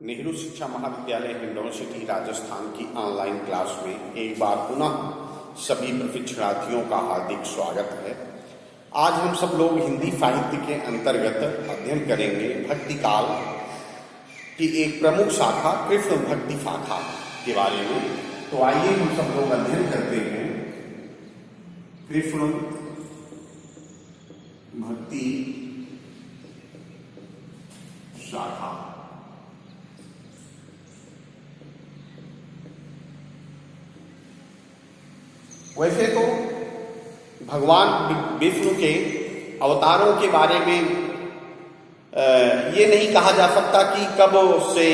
नेहरू शिक्षा महाविद्यालय हिंडौन सिटी राजस्थान की ऑनलाइन क्लास में एक बार पुनः सभी प्रशिक्षणार्थियों का हार्दिक स्वागत है। आज हम सब लोग हिंदी साहित्य के अंतर्गत अध्ययन करेंगे भक्ति काल की एक प्रमुख शाखा कृष्ण भक्ति शाखा के बारे में। तो आइए हम सब लोग अध्ययन करते हैं कृष्ण भक्ति शाखा। वैसे तो भगवान विष्णु के अवतारों के बारे में ये नहीं कहा जा सकता कि कब से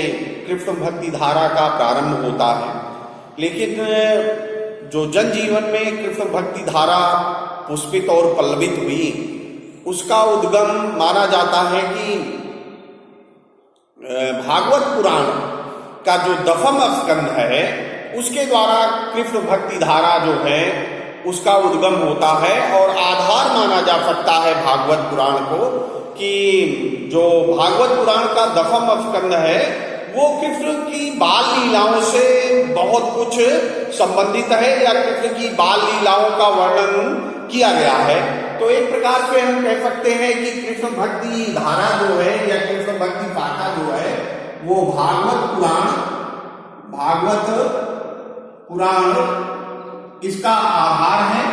कृष्ण भक्ति धारा का प्रारंभ होता है, लेकिन जो जनजीवन में कृष्ण भक्ति धारा पुष्पित और पल्लवित हुई उसका उद्गम माना जाता है कि भागवत पुराण का जो दशम स्कंध है उसके द्वारा कृष्ण भक्ति धारा जो है उसका उद्गम होता है। और आधार माना जा सकता है भागवत पुराण को कि जो भागवत पुराण का दशम स्कंध है वो कृष्ण की बाल लीलाओं से बहुत कुछ संबंधित है या कृष्ण की बाल लीलाओं का वर्णन किया गया है। तो एक प्रकार से हम कह सकते हैं कि कृष्ण भक्ति धारा जो है या कृष्ण भक्ति शाखा जो है वो भागवत पुराण इसका आधार है।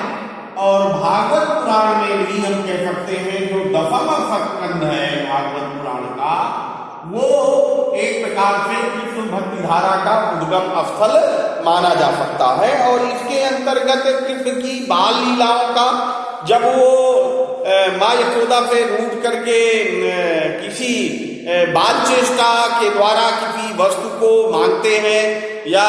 और भागवत पुराण में भी हम कह सकते हैं जो दशम स्कंध है भागवत पुराण का वो एक प्रकार से कृष्ण भक्ति धारा का उद्गम स्थल माना जा सकता है। और इसके अंतर्गत कृष्ण की बाल लीलाओं का जब वो माँ यशोदा से रूठ करके किसी बाल चेष्टा के द्वारा किसी वस्तु को मांगते हैं या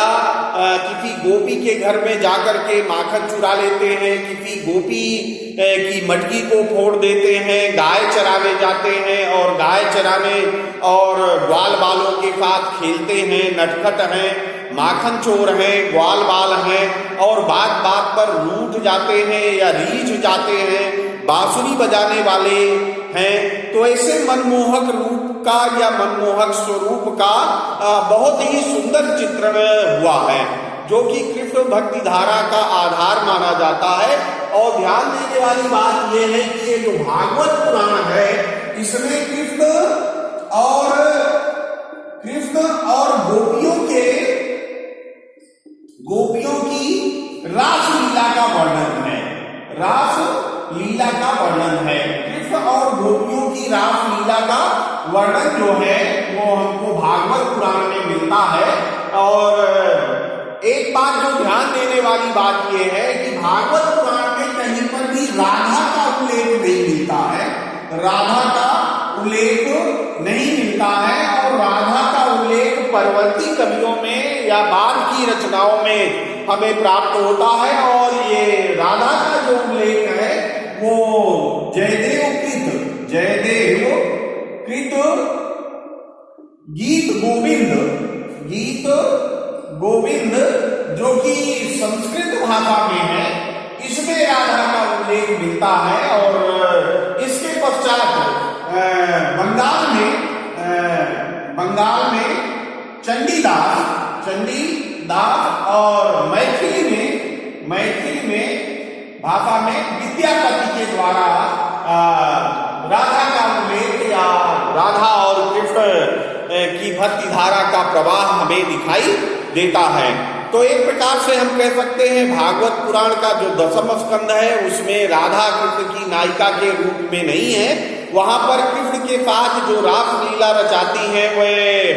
किसी गोपी के घर में जाकर के माखन चुरा लेते हैं, किसी गोपी की मटकी को फोड़ देते हैं, गाय चराने जाते हैं और गाय चराने और ग्वाल बालों के साथ खेलते हैं, नटखट हैं, माखन चोर हैं, ग्वाल बाल हैं और बात बात पर रूठ जाते हैं या रीझ जाते हैं, बांसुरी बजाने वाले हैं। तो ऐसे मनमोहक रूप का या मनमोहक स्वरूप का बहुत ही सुंदर चित्रण हुआ है जो कि कृष्ण भक्ति धारा का आधार माना जाता है। और ध्यान देने वाली बात यह है कि ये जो भागवत पुराण है इसमें कृष्ण और गोपियों की रास लीला का वर्णन है। रास लीला का वर्णन है, कृष्ण और गोपियों की रास लीला का वर्णन जो है वो हमको भागवत पुराण में मिलता है। और एक बात जो ध्यान देने वाली बात यह है कि भागवत पुराण में कहीं पर भी राधा का उल्लेख नहीं मिलता है, राधा का उल्लेख नहीं मिलता है। और राधा का उल्लेख परवर्ती कवियों में या बाद की रचनाओं में हमें प्राप्त होता है। और ये राधा का जो उल्लेख है वो जयदेव कृत गीत गोविंद जो कि संस्कृत भाषा में है इसमें राधा का उल्लेख मिलता है। और इसके पश्चात बंगाल में चंडीदास और मैथिली में भाषा में विद्यापति के द्वारा राधा का उल्लेख या राधा और कृष्ण की भक्ति धारा का प्रवाह हमें दिखाई देता है। तो एक प्रकार से हम कह सकते हैं भागवत पुराण का जो दशम स्कंध है उसमें राधा कृष्ण की नायिका के रूप में नहीं है, वहां पर कृष्ण के साथ जो रास लीला रचाती हैं वह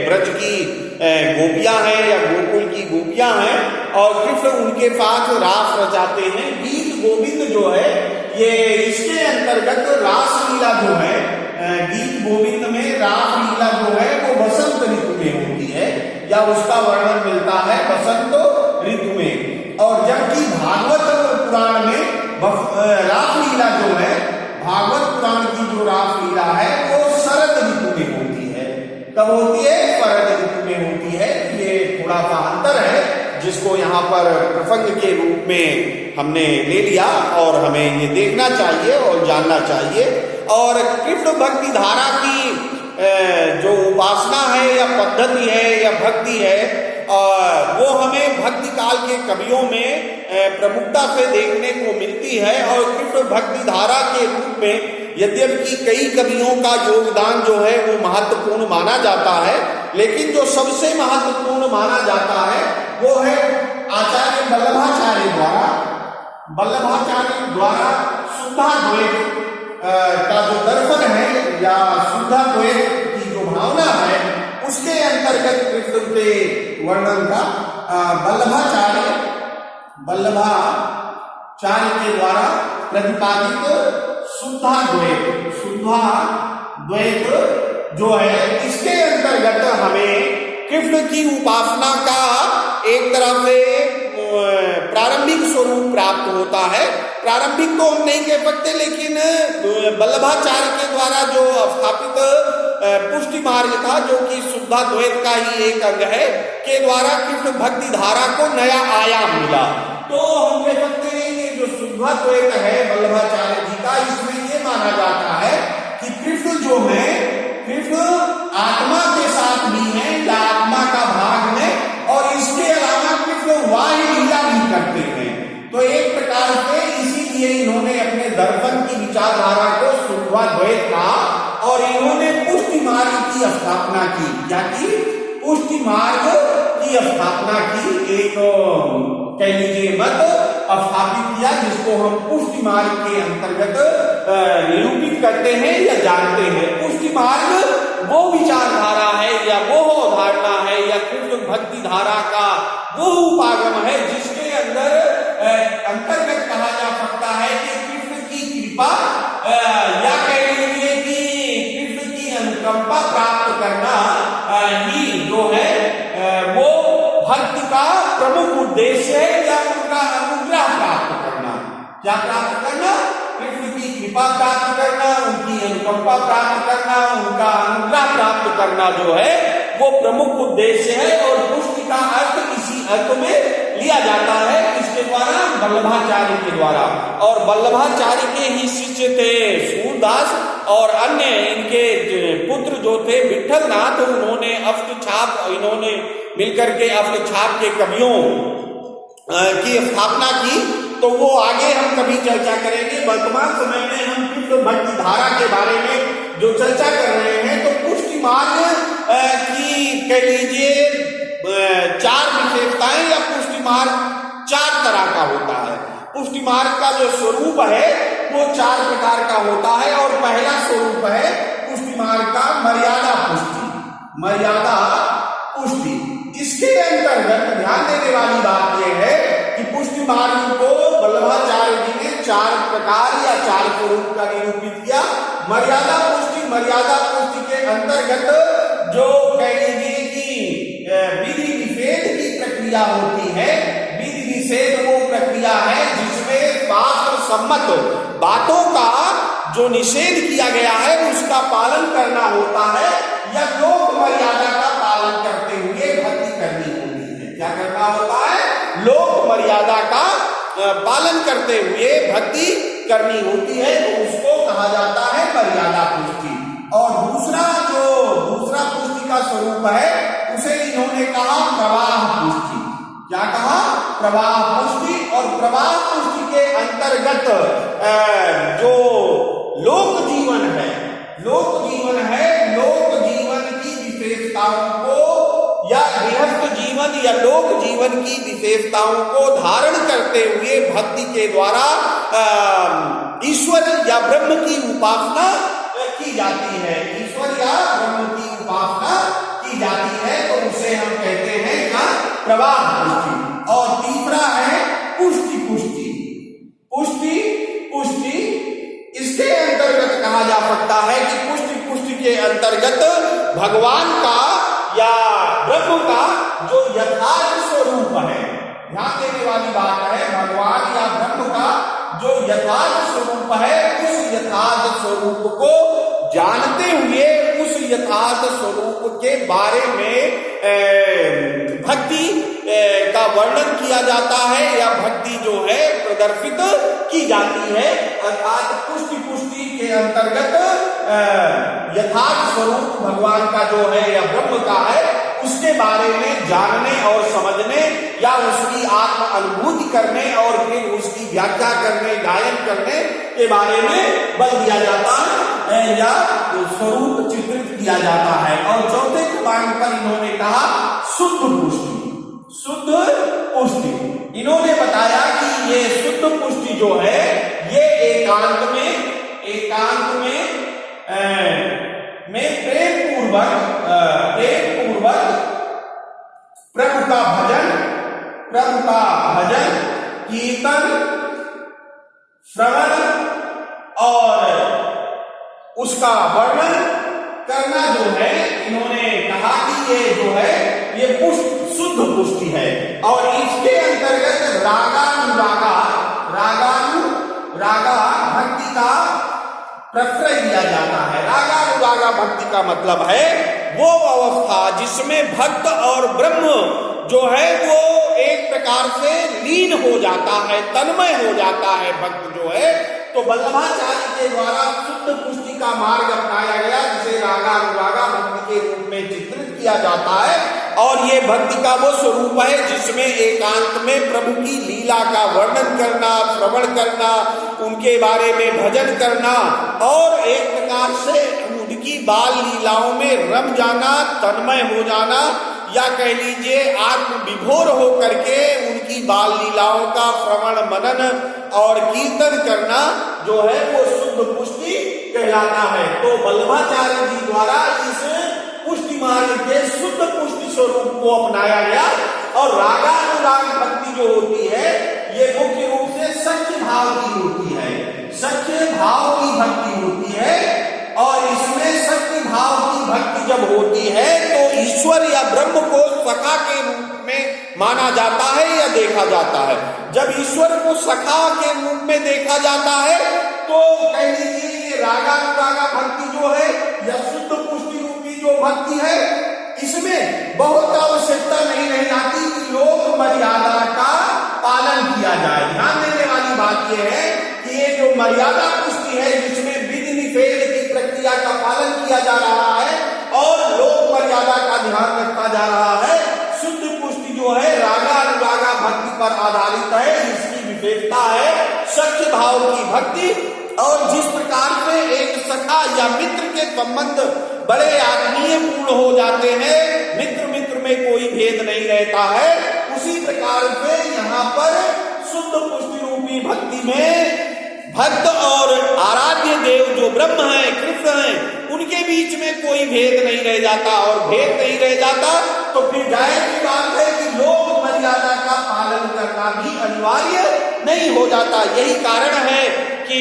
ब्रज की गोपियां हैं या गोकुल की गोपियां हैं और कृष्ण उनके साथ रास रचाते हैं। गीत गोविंद जो है ये इसके अंतर्गत रास लीला जो है गीत गोविंद में रास लीला जो है वो बसंत ऋतु में होती है या उसका वर्णन मिलता है बसंत ऋतु में। और जबकि भागवत पुराण में रास लीला जो है भागवत पुराण की जो रास लीला है वो शरद ऋतु में होती है। कब होती है? शरद ऋतु में होती है। ये थोड़ा सा अंतर है जिसको यहाँ पर प्रसंग के रूप में हमने ले लिया और हमें ये देखना चाहिए और जानना चाहिए। और कृष्ण भक्ति धारा की जो उपासना है या पद्धति है या भक्ति है, वो हमें भक्ति काल के कवियों में प्रमुखता से देखने को मिलती है। और कृष्ण भक्ति धारा के रूप में यद्यपि कई कवियों का योगदान जो है वो महत्वपूर्ण माना जाता है, लेकिन जो सबसे महत्वपूर्ण माना जाता है वो है आचार्य वल्लभाचार्य द्वारा शुद्धाद्वैत का जो दर्शन है या शुद्धाद्वैत की जो भावना है उसके अंतर्गत कृष्ण के वर्णन का वल्लभाचार्य के द्वारा प्रतिपादित शुद्धाद्वैत जो है, इसके अंतर्गत हमें कृष्ण की उपासना का एक तरह से प्रारंभिक स्वरूप प्राप्त होता है। प्रारंभिक तो हम नहीं कह सकते, लेकिन वल्लभाचार्य के द्वारा जो स्थापित पुष्टि मार्ग था, जो कि शुद्धाद्वैत का ही एक अंग है, के द्वारा कृष्ण भक्ति धारा को नया आयाम मिला। तो हम कह सकते हैं कि जो शुद्धाद्वैत है वल्लभाचार्य जी का, इसमें ये माना जाता है कि कृष्ण जो है, कृष्ण आत्मा के साथ भी है या आत्मा का भाग है, और इसके अलावा कृष्ण वाह्य लीला भी करते हैं। तो एक प्रकार से इसीलिए इन्होंने अपने दर्शन की विचारधारा को शुद्धाद्वैत कहा और इन्होंने पुष्टि मार्ग की स्थापना की। क्या की? पुष्टि मार्ग की स्थापना की, एक कह लीजिए मत स्थापित किया, जिसको हम पुष्टि मार्ग के अंतर्गत निरूपित करते हैं या जानते हैं। पुष्टि मार्ग वो विचारधारा है या वो अवधारणा है या कृष्ण भक्ति धारा का वो उपागम है, जिसके अंतर्गत कहा जा सकता है कि कृष्ण की कृपा या कह लीजिए कि कृष्ण की अनुकंपा प्राप्त करना ही जो है वो भक्ति का प्रमुख उद्देश्य है, या उनका अनुग्रह प्राप्त करना। क्या प्राप्त करना? कृष्ण की कृपा प्राप्त करना, उनकी अनुकंपा प्राप्त करना, उनका अनुग्रह प्राप्त करना जो है वो प्रमुख उद्देश्य है। और पुष्टि का अर्थ इसी अर्थ में लिया जाता है इसके द्वारा, वल्लभाचार्य के द्वारा। और वल्लभाचार्य के ही शिष्य थे सूरदास और अन्य इनके पुत्र जो थे विठलनाथ, उन्होंने अष्टछाप, इन्होंने मिलकर के अष्टछाप के कवियों की स्थापना की। तो वो आगे हम कभी चर्चा करेंगे। वर्तमान समय में हम कृष्ण भक्ति धारा के बारे में जो चर्चा कर रहे हैं, तो पुष्टि मार्ग की कह लीजिए चार विशेषताएं या पुष्टि मार्ग चार तरह का होता है। पुष्टि मार्ग का जो स्वरूप है वो चार प्रकार का होता है। और पहला स्वरूप है पुष्टि मार्ग का मर्यादा पुष्टि। इसके अंतर्गत ध्यान देने वाली बात यह है कि पुष्टि मार्ग को वल्लभाचार्य जी ने चार प्रकार या चार स्वरूप का निरूपित किया। मर्यादा पुष्टि के अंतर्गत जो कह लीजिए कि विधि निषेध की प्रक्रिया होती है। विधि निषेध वो प्रक्रिया है जिसमें शास्त्र सम्मत बातों का जो निषेध किया गया है उसका पालन करना होता है, या लोक मर्यादा का पालन करते हुए भक्ति करनी होती है। क्या करना होता है? लोक मर्यादा का पालन करते हुए भक्ति करनी होती है, तो उसको कहा जाता है मर्यादा पुष्टि। और दूसरा पुष्टि का स्वरूप है उसे इन्होंने कहा प्रवाह पुष्टि। क्या कहा? प्रवाह पुष्टि। और प्रवाह पुष्टि के अंतर्गत जो लोक जीवन है, लोक जीवन की विशेषताओं को या गृहस्थ जीवन या लोक जीवन की विशेषताओं को धारण करते हुए भक्ति के द्वारा ईश्वर या ब्रह्म की उपासना की जाती है। ईश्वर या ब्रह्म की उपासना की जाती है, तो उसे हम कहते हैं क्या? प्रवाह पुष्टि। और तीसरा है पुष्टि। इसके अंतर्गत कहा जा सकता है कि पुष्टि के अंतर्गत भगवान का या ब्रह्म का जो यथार्थ स्वरूप है, ध्यान देने वाली बात है, भगवान या ब्रह्म का जो यथार्थ स्वरूप है, उस यथार्थ स्वरूप को जानते हुए उस यथार्थ स्वरूप के बारे में भक्ति का वर्णन किया जाता है या भक्ति जो है प्रदर्शित की जाती है, अर्थात पुष्टि के अंतर्गत यथार्थ स्वरूप भगवान का जो है या ब्रह्म का है उसके बारे में जानने और समझने या उसकी आत्म अनुभूति करने और फिर उसकी व्याख्या करने, गायन करने के बारे में बल दिया जाता है या स्वरूप चित्रित किया जाता है। और चौथे क्रमांक पर इन्होंने कहा शुद्ध पुष्टि। इन्होंने बताया कि ये शुद्ध पुष्टि जो है ये एकांत में प्रेम पूर्वक प्रभु का भजन कीर्तन श्रवण और उसका वर्णन करना जो है, इन्होंने कहा कि ये जो है ये शुद्ध पुष्टि है। और इसके अंतर्गत रागा भक्ति का प्रश्रय दिया जाता है। रागानुरागा भक्ति का मतलब है वो अवस्था जिसमें भक्त और ब्रह्म जो है वो एक प्रकार से लीन हो जाता है, तन्मय हो जाता है भक्त जो है। तो वल्लभाचार्य के द्वारा शुद्ध पुष्टि का मार्ग अपनाया गया, जिसे रागानुरागा भक्ति के रूप में चित्रित किया जाता है। और ये भक्ति का वो स्वरूप है जिसमें एकांत में प्रभु की लीला का वर्णन करना, श्रवण करना, उनके बारे में भजन करना और एक प्रकार से उनकी बाल लीलाओं में रम जाना, तन्मय हो जाना, या कह लीजिए आत्म विभोर हो करके उनकी बाल लीलाओं का श्रवण मनन और कीर्तन करना जो है वो शुद्ध पुष्टि कहलाता है। तो वल्लभाचार्य जी द्वारा इस पुष्टि मार्ग के शुद्ध पुष्टि स्वरूप को अपनाया गया। और रागानुराग भक्ति जो होती है ये मुख्य रूप से सख्य भाव की होती है, सख्य भाव की भक्ति होती है। और इसमें सख्य भाव की भक्ति जब होती है तो ईश्वर या ब्रह्म को सखा के रूप में माना जाता है या देखा जाता है। जब ईश्वर को सखा के रूप में देखा जाता है तो कह लीजिए रागानुरागा भक्ति जो है या शुद्ध पुष्टि रूपी जो भक्ति है इसमें बहुत आवश्यकता नहीं रह जाती कि लोक मर्यादा का पालन किया जाए। ध्यान देने वाली बात यह है कि ये जो मर्यादा पुष्टि है जिसमें विधि निषेध की प्रक्रिया का पालन किया जा रहा है और लोक मर्यादा का ध्यान रखा जा रहा है, शुद्ध पुष्टि जो है रागानुरागा भक्ति पर आधारित है। इसकी विशेषता है सच्चे भाव की भक्ति। और जिस प्रकार से एक सखा या मित्र के संबंध बड़े आत्मीय पूर्ण हो जाते हैं, मित्र में कोई भेद नहीं रहता है, उसी प्रकार से यहाँ पर शुद्ध पुष्टि रूपी भक्ति में भक्त और आराध्य देव जो ब्रह्म है, कृष्ण है, उनके बीच में कोई भेद नहीं रह जाता। और भेद नहीं रह जाता तो फिर जाहिर सी बात है कि लोक मर्यादा का पालन करना भी अनिवार्य नहीं हो जाता। यही कारण है कि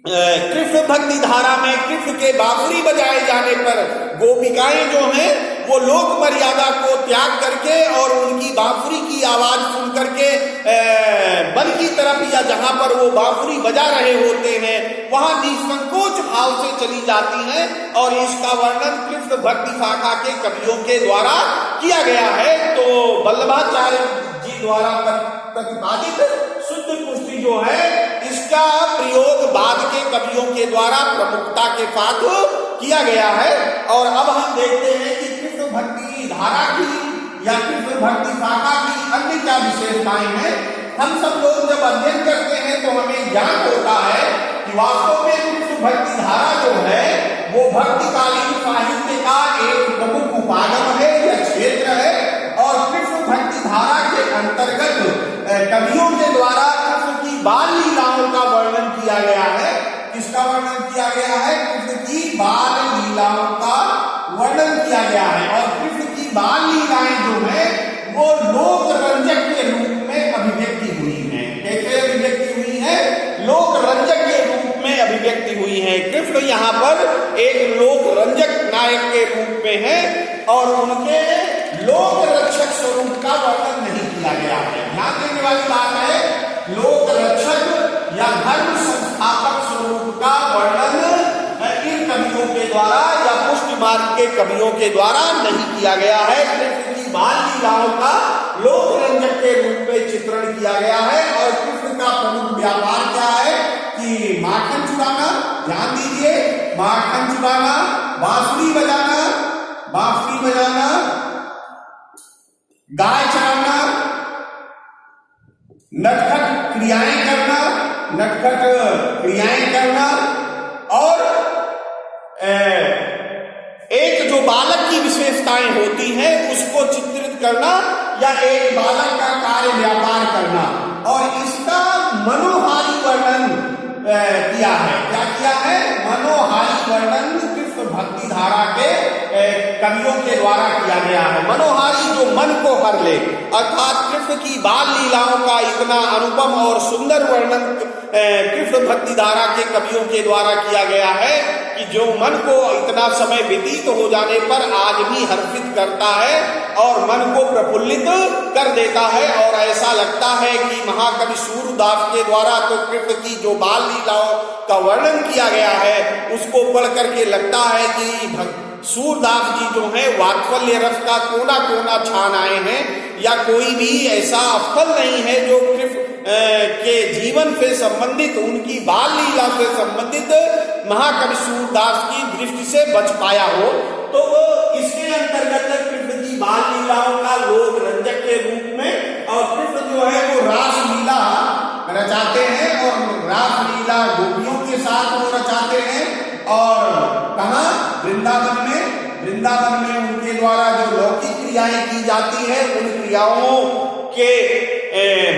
कृष्ण भक्ति धारा में कृष्ण के बांसुरी बजाए जाने पर गोपिकाएं जो हैं वो लोक मर्यादा को त्याग करके और उनकी बांसुरी की आवाज सुन करके वन की तरफ या जहां पर वो बांसुरी बजा रहे होते हैं वहां निसंकोच भाव से चली जाती हैं। और इसका वर्णन कृष्ण भक्ति शाखा के कवियों के द्वारा किया गया है। तो वल्लभाचार्य जी द्वारा प्रतिपादित शुद्ध पुष्टि जो है इसका प्रयोग बाद के कवियों के द्वारा प्रमुखता के साथ किया गया है। और अब हम देखते हैं कि कृष्ण भक्ति धारा की या कृष्ण भक्ति शाखा की अन्य क्या विशेषताएं हैं। हम सब लोग जब अध्ययन करते हैं तो हमें ज्ञान होता है कि वास्तव में कृष्ण भक्ति धारा जो है वो भक्तिकालीन साहित्य का एक प्रमुख उपागम है या क्षेत्र है। और कृष्ण भक्ति धारा के अंतर्गत कवियों के द्वारा कृष्ण की बाल लीलाओं का वर्णन किया गया है। किसका वर्णन किया गया है? कृष्ण की बाल लीलाओं का वर्णन किया गया है। और कृष्ण की बाल लीलाएं जो है वो लोक रंजक के रूप में अभिव्यक्ति हुई है। कैसे अभिव्यक्ति हुई है? लोक रंजक के रूप में अभिव्यक्ति हुई है। कृष्ण यहाँ पर एक लोक रंजक नायक के रूप में है और उनके लोक रक्षक स्वरूप का वर्णन नहीं किया गया है। ध्यान देने वाली बात है, लोक रक्षक या धर्म संस्थापक स्वरूप का वर्णन इन कवियों के द्वारा या पुष्टि मार्ग के कवियों के द्वारा नहीं किया गया है। कृष्ण की बाल लीलाओं का लोक रंजक के रूप में चित्रण किया गया है। और कृष्ण का प्रमुख व्यापार क्या है कि माखन चुराना, ध्यान दीजिए, माखन चुराना, बांसुरी बजाना, गाय चराना, नटखट क्रियाएं करना और एक जो बालक की विशेषताएं होती हैं उसको चित्रित करना या एक बालक का कार्य व्यापार करना। और इसका मनोहारी वर्णन किया है। क्या किया है? मनोहारी वर्णन कृष्ण भक्ति धारा के कवियों के द्वारा किया गया है। मनोहारी जो मन को हर ले, अर्थात कृष्ण की बाल लीलाओं का इतना अनुपम और सुंदर वर्णन कृष्ण भक्ति धारा के कवियों के द्वारा किया गया है कि जो मन को इतना समय व्यतीत हो जाने पर आज भी हर्षित करता है और मन को प्रफुल्लित कर देता है। और ऐसा लगता है कि महाकवि सूरदास के द्वारा तो कृष्ण की जो बाल लीलाओं का वर्णन किया गया है उसको पढ़ करके लगता है कि सूरदास जी जो है वात्सल्य रस का कोना कोना छान आए हैं, या कोई भी ऐसा स्थल नहीं है जो कृष्ण के जीवन से संबंधित, उनकी बाल लीला से संबंधित महाकवि सूरदास की दृष्टि से बच पाया हो। तो इसके अंतर्गत कृष्ण की बाल लीलाओं का लोक रंजक के रूप में, और कृष्ण जो है वो रास लीला रचाते हैं और रास लीला गोपियों के साथ वो रचाते हैं। और कहाँ? वृंदावन में उनके द्वारा जो लौकिक क्रियाएं की जाती है उन क्रियाओं के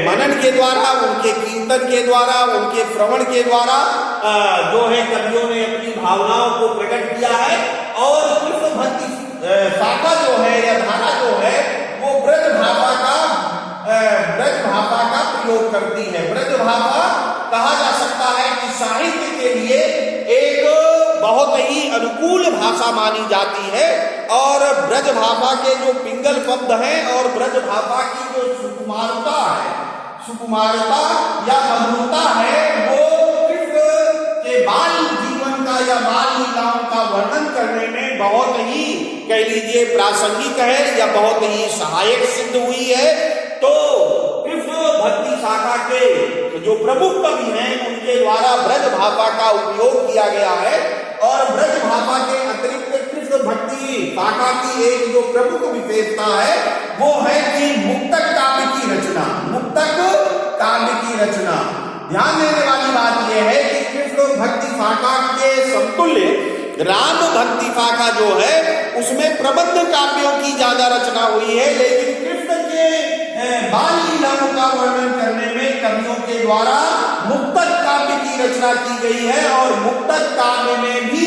मनन के द्वारा, उनके कीर्तन के द्वारा, उनके श्रवण के द्वारा जो है कवियों ने अपनी भावनाओं को प्रकट किया है। और कृष्ण भक्ति शाखा जो है या धारा जो है वो ब्रज भाषा का प्रयोग करती है। ब्रज भाषा कहा जा सकता है कि साहित्य के लिए एक बहुत ही अनुकूल भाषा मानी जाती है। और ब्रज भाषा के जो पिंगल शब्द हैं और ब्रज भाषा की जो सुकुमारता या मधुरता है वो कृष्ण के बाल जीवन का या बाल लीलाओं का वर्णन करने में बहुत ही, कह लीजिए, प्रासंगिक है या बहुत ही सहायक सिद्ध हुई है। तो कृष्ण भक्ति शाखा के जो प्रमुख कवि हैं उनके द्वारा ब्रज भाषा का उपयोग किया गया है। और ब्रज भाषा के अतिरिक्त कृष्ण भक्ति शाखा की एक जो प्रमुख विशेषता है वो है कि मुक्तक काव्य की रचना। ध्यान देने वाली बात यह है कि कृष्ण भक्ति शाखा के समतुल्य राम भक्ति शाखा जो है उसमें प्रबंध काव्यों की ज्यादा रचना हुई है, लेकिन कृष्ण के बाल लीलाओं का वर्णन करने में कवियों के द्वारा मुक्तक काव्य की रचना की गई है। और मुक्तक काव्य में भी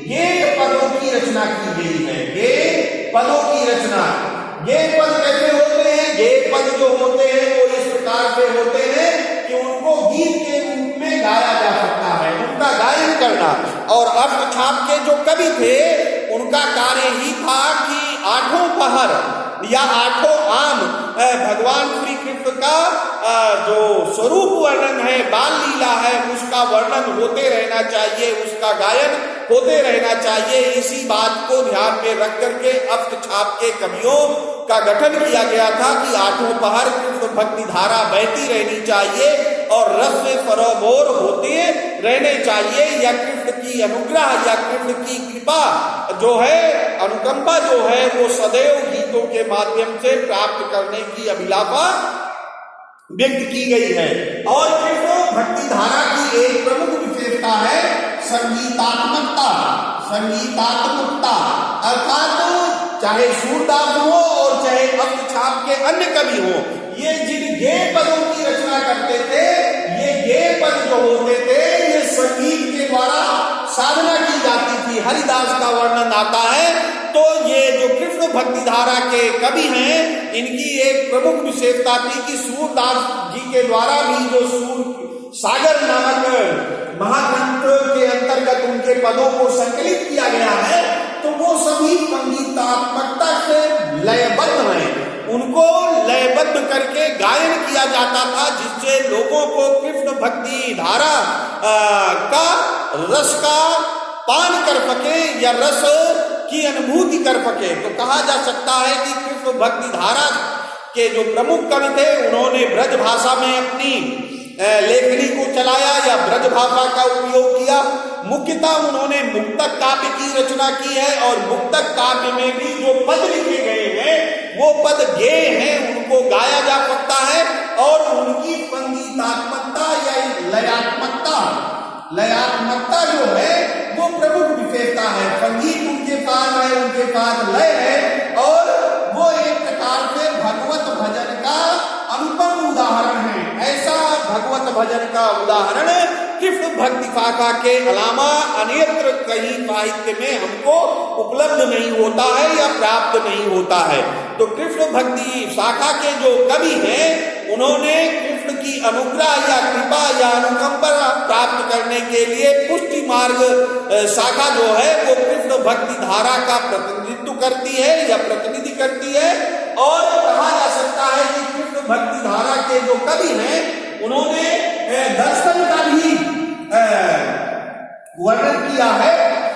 गेय पदों की रचना की गई है। गेय पदों की रचना, गेय पद कैसे होते हैं? गेय पद जो होते हैं वो इस प्रकार से होते हैं कि उनको गीत के रूप में गाया जा सकता है, उनका गायन करना। और अष्टछाप के जो कवि थे उनका कार्य ही था कि आठों पहर या आठों आम भगवान श्री कृष्ण का जो स्वरूप वर्णन है, बाल लीला है, उसका वर्णन होते रहना चाहिए, उसका गायन होते रहना चाहिए। इसी बात को ध्यान में रख करके अष्टछाप के कवियों का गठन किया गया था कि आठों पहर कृष्ण भक्ति धारा बहती रहनी चाहिए और रस से सरोबोर होते रहने चाहिए, या कृष्ण की अनुग्रह या कृष्ण की कृपा जो है, अनुकंपा जो है वो सदैव गीतों के माध्यम से प्राप्त करने की अभिलाषा व्यक्त की गई है। और कृष्ण भक्ति धारा की एक प्रमुख विशेषता है संगीतात्मकता। अर्थात चाहे सूरदास हो और चाहे अष्टछाप के अन्य कवि हो, ये जिन गेय पदों की रचना करते थे, ये गेय पद जो होते थे ये संगीत के द्वारा साधना की जाती थी। हरिदास का वर्णन आता है तो ये जो कृष्ण भक्ति धारा के कवि हैं इनकी एक प्रमुख विशेषता थी कि सूरदास जी के द्वारा भी जो सूर सागर नामक महाग्रंथ के अंतर्गत उनके पदों को संकलित किया गया है, तो वो सभी संगीतात्मकता से लयबद्ध हैं। उनको लयबद्ध करके गायन किया जाता था जिससे लोगों को कृष्ण भक्ति धारा का रस का पान कर सके या रस की अनुभूति कर सके। तो कहा जा सकता है कि कृष्ण कृष्ण भक्ति धारा के जो प्रमुख कवि थे उन्होंने ब्रज भाषा में अपनी लेखनी को चलाया या ब्रज भाषा का उपयोग किया। मुख्यतः उन्होंने मुक्तक काव्य की रचना की है और मुक्तक काव्य में भी जो पद लिखे गए हैं वो पद गेय हैं, उनको गाया जा सकता है और उनकी संगीतात्मकता या लयात्मकता जो है वो प्रमुख विशेषता है। संगीत उनके पास है, उनके पास लय है और वो एक प्रकार से भगवत भजन का अनुपम उदाहरण है। ऐसा भगवत भजन का उदाहरण कृष्ण भक्ति शाखा के अलावा अन्यत्र कहीं साहित्य में हमको उपलब्ध नहीं होता है या प्राप्त नहीं होता है। तो कृष्ण भक्ति शाखा के जो कवि हैं उन्होंने कृष्ण की अनुग्रह या कृपा या अनुकंपा प्राप्त करने के लिए पुष्टि मार्ग शाखा जो है वो कृष्ण भक्ति धारा का प्रतिनिधित्व करती है या प्रतिनिधि करती है। और कहा जा सकता है कि कृष्ण भक्ति धारा के जो कवि हैं उन्होंने दर्शन का भी वर्णन किया है।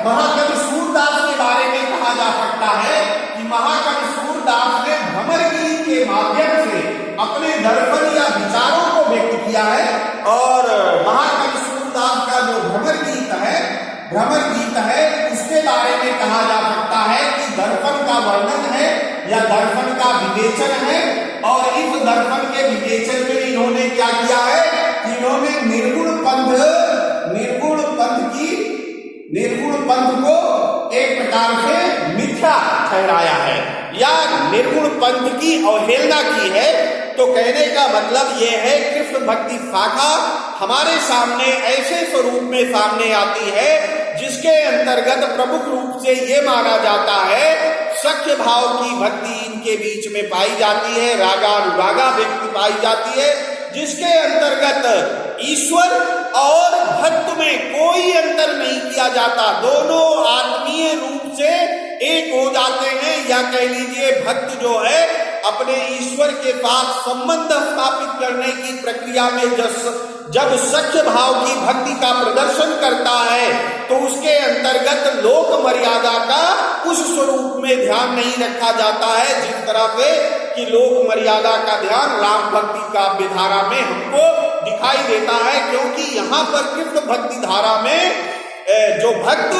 महाकवि सूरदास के बारे में कहा जा सकता है कि महाकवि सूरदास ने भ्रमर गीत के माध्यम से अपने दर्शन या विचारों को व्यक्त किया है। और महाकवि सूरदास का जो भ्रमर गीत है उसके बारे में कहा जा सकता है कि दर्शन का वर्णन है या दर्शन का विवेचन है। और इस दर्शन के विवेचन में इन्होंने क्या किया है कि इन्होंने निर्गुण पंथ को एक प्रकार से मिथ्या ठहराया है या निर्गुण पंथ की अवहेलना की है। तो कहने का मतलब यह है कृष्ण भक्ति शाखा हमारे सामने ऐसे स्वरूप में सामने आती है जिसके अंतर्गत प्रमुख रूप से ये माना जाता है सख्य भाव की भक्ति इनके बीच में पाई जाती है, रागानुरागा व्यक्ति पाई जाती है, जिसके अंतर्गत ईश्वर और भक्त में कोई अंतर नहीं किया जाता। दोनों आत्मीय रूप से एक हो जाते हैं या कह लीजिए भक्त जो है अपने ईश्वर के साथ संबंध स्थापित करने की प्रक्रिया में जब सख्य भाव की भक्ति का प्रदर्शन करता है तो उसके अंतर्गत लोक मर्यादा का उस स्वरूप में ध्यान नहीं रखा जाता है जिस तरह से कि लोक मर्यादा का ध्यान राम भक्ति का विधारा में हमको दिखाई देता है। क्योंकि यहाँ पर कृष्ण भक्ति धारा में जो भक्त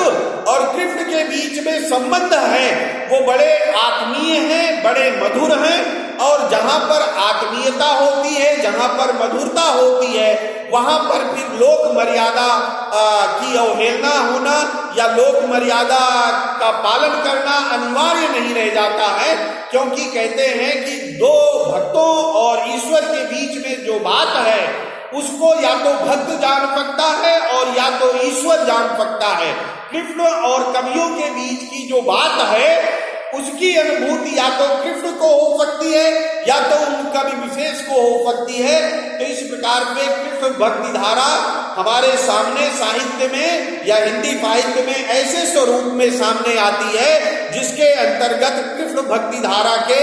और कृष्ण के बीच में संबंध है वो बड़े आत्मीय हैं, बड़े मधुर हैं। और जहां पर आत्मीयता होती है, जहां पर मधुरता होती है, वहां पर फिर लोक मर्यादा की अवहेलना होना या लोक मर्यादा का पालन करना अनिवार्य नहीं रह जाता है। क्योंकि कहते हैं कि दो भक्तों और ईश्वर के बीच में जो बात है उसको या तो भक्त जान सकता है और या तो ईश्वर जान सकता है। कृष्ण और कवियों के बीच की जो बात है उसकी अनुभूति या तो कृष्ण को हो सकती है या तो उन कवि विशेष को हो सकती है। तो इस प्रकार से कृष्ण भक्ति धारा हमारे सामने साहित्य में या हिंदी साहित्य में ऐसे स्वरूप में सामने आती है जिसके अंतर्गत कृष्ण भक्ति धारा के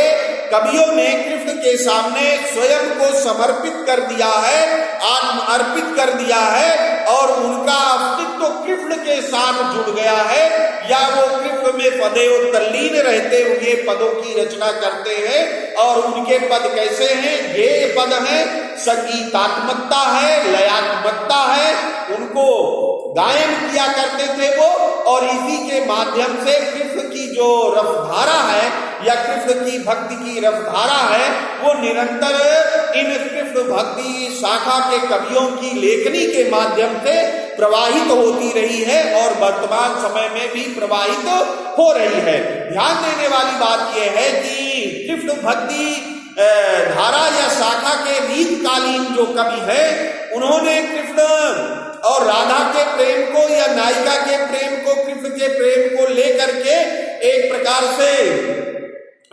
कवियों ने कृष्ण के सामने स्वयं को समर्पित कर दिया है, आत्म अर्पित कर दिया है और उनका अस्तित्व कृष्ण के साथ जुड़ गया है या वो कृष्ण में पदेव तल्लीन रहते हुए पदों की रचना करते हैं। और उनके पद कैसे हैं? गेय पद हैं, संगीतात्मकता है, लयात्मकता है, उनको गायन किया करते थे वो। और इसी के माध्यम से कृष्ण की जो रसधारा है या कृष्ण की भक्ति की रसधारा है वो निरंतर इन कृष्ण भक्ति शाखा के कवियों की लेखनी के माध्यम से प्रवाहित होती रही है और वर्तमान समय में भी प्रवाहित हो रही है। ध्यान देने वाली बात यह है कि कृष्ण भक्ति धारा या शाखा के रीतकालीन जो कवि है उन्होंने कृष्ण और राधा के प्रेम को या नायिका के प्रेम को, कृष्ण के प्रेम को लेकर के एक प्रकार से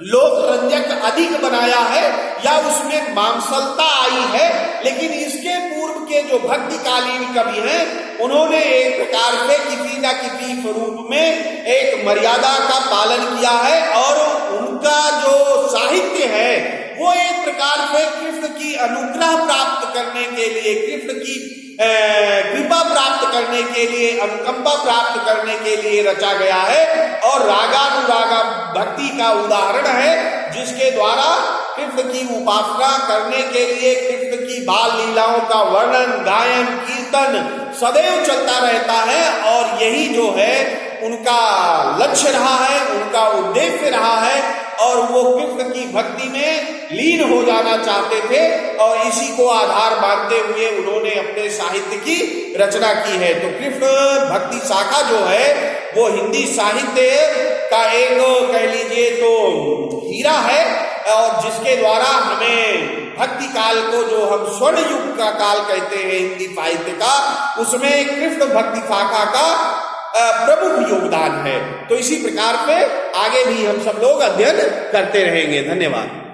लोक रंजक अधिक बनाया है या उसमें मांसलता आई है। लेकिन इसके पूर्व के जो भक्तिकालीन कवि हैं उन्होंने एक प्रकार से किसी न किसी स्वरूप में एक मर्यादा का पालन किया है और उनका जो साहित्य है वो एक प्रकार प्रकार से कृष्ण की अनुग्रह प्राप्त करने के लिए, कृष्ण की कृपा प्राप्त करने के लिए, अनुकंपा प्राप्त करने के लिए रचा गया है और रागानुरागा भक्ति का उदाहरण है, जिसके द्वारा कृष्ण की उपासना करने के लिए कृष्ण की बाल लीलाओं का वर्णन, गायन, कीर्तन सदैव चलता रहता है और यही जो है उनका लक्ष्य रहा है, उनका उद्देश्य रहा है और वो कृष्ण की भक्ति में लीन हो जाना चाहते थे और इसी को आधार मानते हुए उन्होंने अपने साहित्य की रचना की है। तो कृष्ण भक्ति शाखा जो है वो हिंदी साहित्य का एक कह लीजिए तो हीरा है और जिसके द्वारा हमें भक्ति काल को, जो हम स्वर्ण युग का काल कहते हैं हिंदी साहित्य का, उसमें कृष्ण भक्ति शाखा का प्रमुख योगदान है। तो इसी प्रकार से आगे भी हम सब लोग अध्ययन करते रहेंगे। धन्यवाद।